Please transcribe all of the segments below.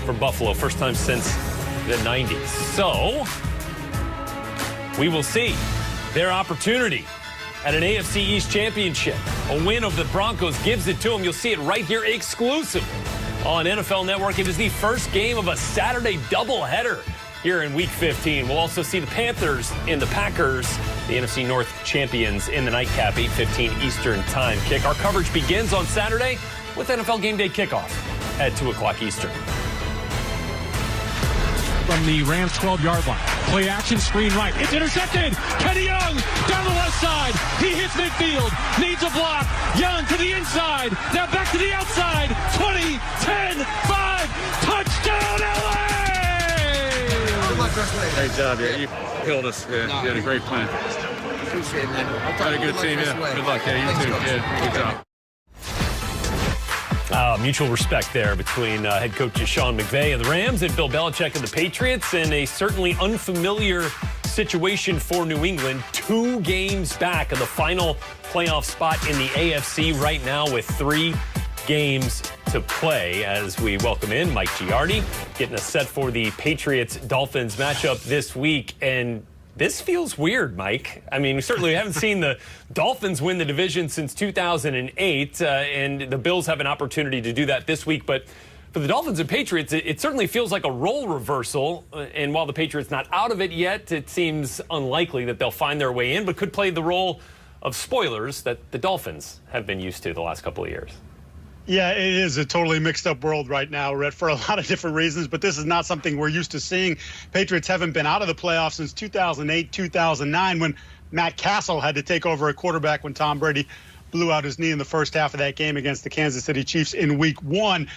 for Buffalo. First time since the 90s. So, we will see their opportunity at an AFC East championship. A win over the Broncos gives it to them. You'll see it right here exclusively on NFL Network. It is the first game of a Saturday doubleheader here in Week 15. We'll also see the Panthers and the Packers, the NFC North champions, in the nightcap, 8:15 Eastern time kick. Our coverage begins on Saturday with NFL Game Day kickoff at 2 o'clock Eastern. From the Rams 12-yard line. Play action, screen right. It's intercepted. Kenny Young down the left side. He hits midfield. Needs a block. Young to the inside. Now back to the outside. 20, 10, 5. Touchdown, LA! Great job. Yeah, you killed us. Yeah, you had a great plan. Appreciate it, man. Had a good team. Yeah. Good luck. Yeah, you too. Yeah, good job. Mutual respect there between head coach Sean McVay of the Rams and Bill Belichick of the Patriots, and a certainly unfamiliar situation for New England. 2 games back of the final playoff spot in the AFC right now with 3 games to play as we welcome in Mike Giardi, getting us set for the Patriots-Dolphins matchup this week. And this feels weird, Mike. I mean, we certainly haven't seen the Dolphins win the division since 2008, and the Bills have an opportunity to do that this week. But for the Dolphins and Patriots, it certainly feels like a role reversal. And while the Patriots not out of it yet, it seems unlikely that they'll find their way in, but could play the role of spoilers that the Dolphins have been used to the last couple of years. Yeah, it is a totally mixed up world right now, Rhett, for a lot of different reasons, but this is not something we're used to seeing. Patriots haven't been out of the playoffs since 2008, 2009, when Matt Castle had to take over a quarterback when Tom Brady blew out his knee in the first half of that game against the Kansas City Chiefs in Week 1.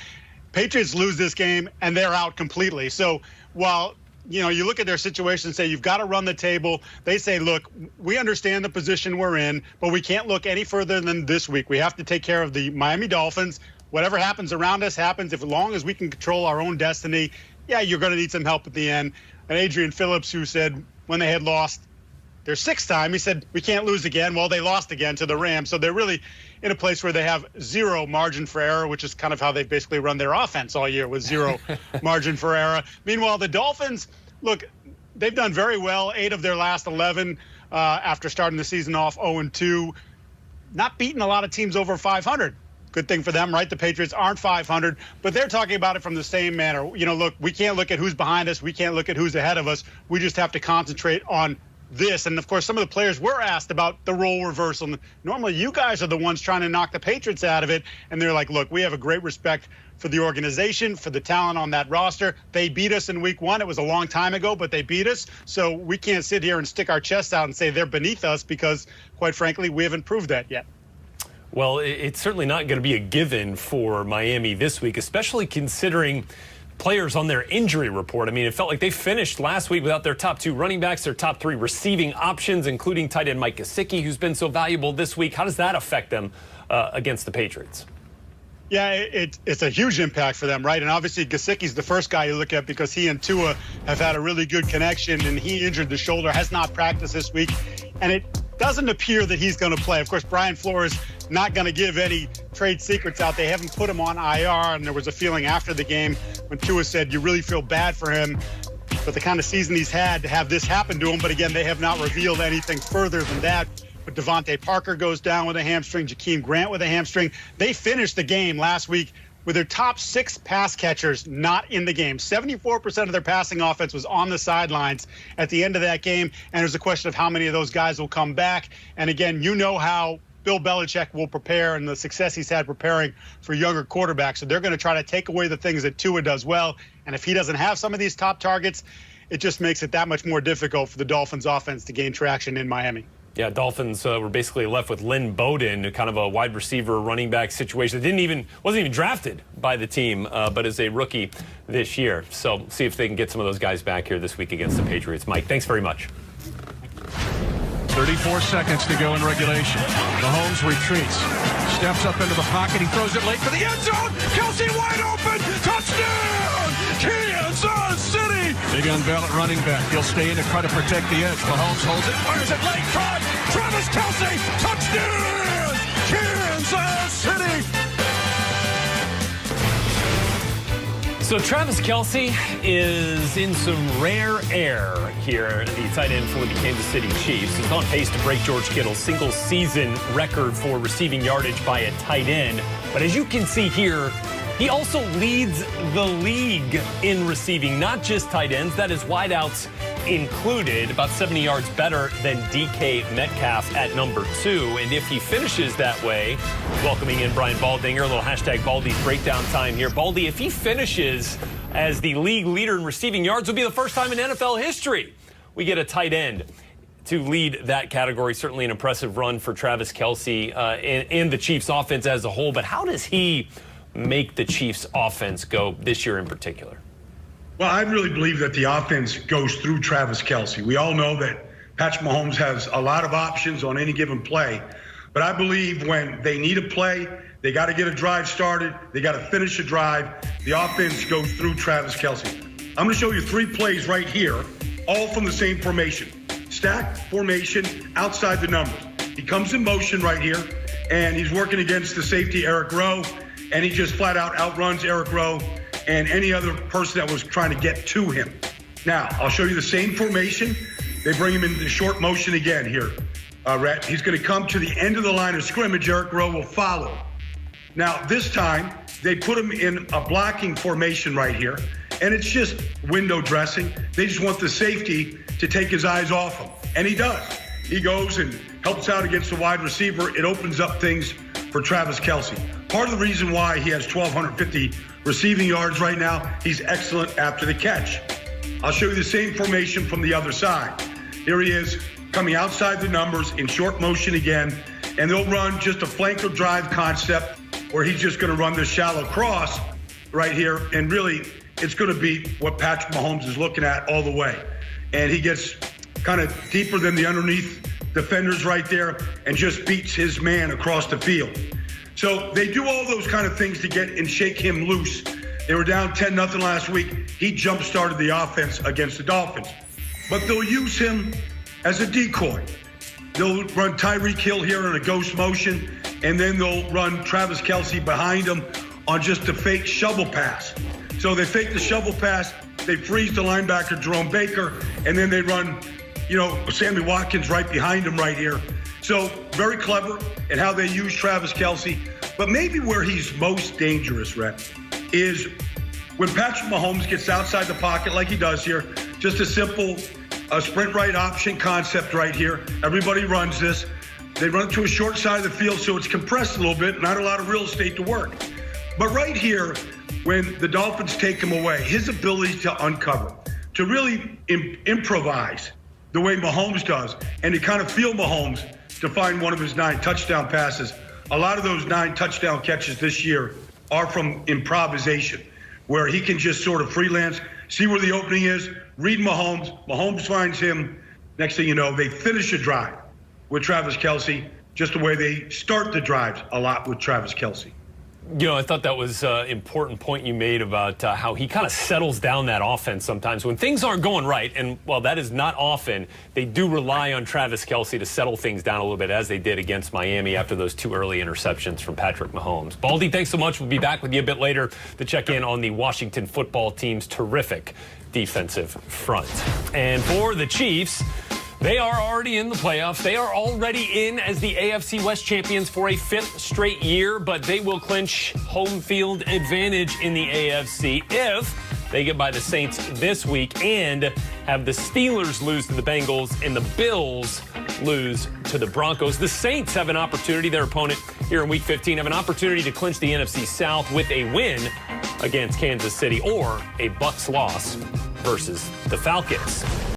Patriots lose this game, and they're out completely. So while you look at their situation and say, you've got to run the table. They say, look, we understand the position we're in, but we can't look any further than this week. We have to take care of the Miami Dolphins. Whatever happens around us happens. As long as we can control our own destiny, yeah, you're going to need some help at the end. And Adrian Phillips, who said when they had lost their 6th time, he said, we can't lose again. Well, they lost again to the Rams. So they're really in a place where they have 0 margin for error, which is kind of how they've basically run their offense all year, with 0 margin for error. Meanwhile, the Dolphins, look, they've done very well. 8 of their last 11 after starting the season off 0-2. Not beating a lot of teams over 500. Good thing for them, right? The Patriots aren't 500, but they're talking about it from the same manner. Look, we can't look at who's behind us. We can't look at who's ahead of us. We just have to concentrate on this. And, of course, some of the players were asked about the role reversal. Normally, you guys are the ones trying to knock the Patriots out of it. And they're like, look, we have a great respect for the organization, for the talent on that roster. They beat us in Week 1. It was a long time ago, but they beat us. So we can't sit here and stick our chests out and say they're beneath us because, quite frankly, we haven't proved that yet. Well, it's certainly not going to be a given for Miami this week, especially considering players on their injury report. I mean, it felt like they finished last week without their top 2 running backs, their top 3 receiving options, including tight end Mike Gesicki, who's been so valuable this week. How does that affect them against the Patriots? Yeah, it's a huge impact for them, right? And obviously Gesicki's the first guy you look at because he and Tua have had a really good connection, and he injured the shoulder, has not practiced this week, and it doesn't appear that he's going to play. Of course, Brian Flores not going to give any trade secrets out. They haven't put him on IR, and there was a feeling after the game when Tua said you really feel bad for him, but the kind of season he's had to have this happen to him. But again, they have not revealed anything further than that. But Devontae Parker goes down with a hamstring, Jakeem Grant with a hamstring. They finished the game last week with their top 6 pass catchers not in the game. 74% of their passing offense was on the sidelines at the end of that game, and there's a question of how many of those guys will come back. And again, you know how Bill Belichick will prepare and the success he's had preparing for younger quarterbacks. So they're going to try to take away the things that Tua does well. And if he doesn't have some of these top targets, it just makes it that much more difficult for the Dolphins offense to gain traction in Miami. Yeah, Dolphins were basically left with Lynn Bowden, kind of a wide receiver running back situation. Wasn't even drafted by the team, but is a rookie this year. So see if they can get some of those guys back here this week against the Patriots. Mike, thanks very much. 34 seconds to go in regulation. Mahomes retreats, steps up into the pocket. He throws it late for the end zone. Kelsey wide open. Touchdown! Kansas City! Big unveil at running back. He'll stay in to try to protect the edge. Mahomes holds it, fires it late. Caught! Travis Kelsey! Touchdown! Kansas City! So Travis Kelce is in some rare air here, the tight end for the Kansas City Chiefs. He's on pace to break George Kittle's single-season record for receiving yardage by a tight end. But as you can see here, he also leads the league in receiving, not just tight ends. That is wideouts included, about 70 yards better than DK Metcalf at number 2. And if he finishes that way, welcoming in Brian Baldinger, a little hashtag Baldy's breakdown time here. Baldy, if he finishes as the league leader in receiving yards, it'll be the first time in NFL history we get a tight end to lead that category. Certainly an impressive run for Travis Kelce and the Chiefs offense as a whole. But how does he make the Chiefs offense go this year in particular? Well, I really believe that the offense goes through Travis Kelce. We all know that Patrick Mahomes has a lot of options on any given play. But I believe when they need a play, they got to get a drive started, they got to finish a drive, the offense goes through Travis Kelce. I'm going to show you 3 plays right here, all from the same formation. Stacked formation outside the numbers. He comes in motion right here, and he's working against the safety, Eric Rowe, and he just flat out outruns Eric Rowe and any other person that was trying to get to him. Now, I'll show you the same formation. They bring him into short motion again here. Rhett, he's going to come to the end of the line of scrimmage. Eric Rowe will follow. Now, this time, they put him in a blocking formation right here, and it's just window dressing. They just want the safety to take his eyes off him, and he does. He goes and helps out against the wide receiver. It opens up things for Travis Kelce. Part of the reason why he has 1,250 receiving yards right now, he's excellent after the catch. I'll show you the same formation from the other side. Here he is coming outside the numbers in short motion again, and they'll run just a flanker drive concept where he's just going to run this shallow cross right here, and really it's going to be what Patrick Mahomes is looking at all the way. And he gets kind of deeper than the underneath defenders right there and just beats his man across the field. So they do all those kind of things to get and shake him loose. They were down 10-0 last week. He jump-started the offense against the Dolphins. But they'll use him as a decoy. They'll run Tyreek Hill here in a ghost motion, and then they'll run Travis Kelce behind him on just a fake shovel pass. So they fake the shovel pass, they freeze the linebacker Jerome Baker, and then they run, Sammy Watkins right behind him right here. So very clever in how they use Travis Kelce. But maybe where he's most dangerous, Rhett, is when Patrick Mahomes gets outside the pocket like he does here, just a simple sprint right option concept right here. Everybody runs this. They run to a short side of the field, so it's compressed a little bit, not a lot of real estate to work. But right here, when the Dolphins take him away, his ability to uncover, to really improvise the way Mahomes does, and to kind of feel Mahomes to find one of his 9 touchdown passes. A lot of those 9 touchdown catches this year are from improvisation, where he can just sort of freelance, see where the opening is, read Mahomes. Mahomes finds him. Next thing you know, they finish a drive with Travis Kelce, just the way they start the drives a lot with Travis Kelce. I thought that was an important point you made about how he kind of settles down that offense sometimes. When things aren't going right, and, well, that is not often, they do rely on Travis Kelce to settle things down a little bit, as they did against Miami after those 2 early interceptions from Patrick Mahomes. Baldy, thanks so much. We'll be back with you a bit later to check in on the Washington football team's terrific defensive front. And for the Chiefs, they are already in the playoffs. They are already in as the AFC West champions for a 5th straight year, but they will clinch home field advantage in the AFC if they get by the Saints this week and have the Steelers lose to the Bengals and the Bills lose to the Broncos. The Saints have an opportunity, their opponent here in Week 15, have an opportunity to clinch the NFC South with a win against Kansas City or a Bucs loss versus the Falcons.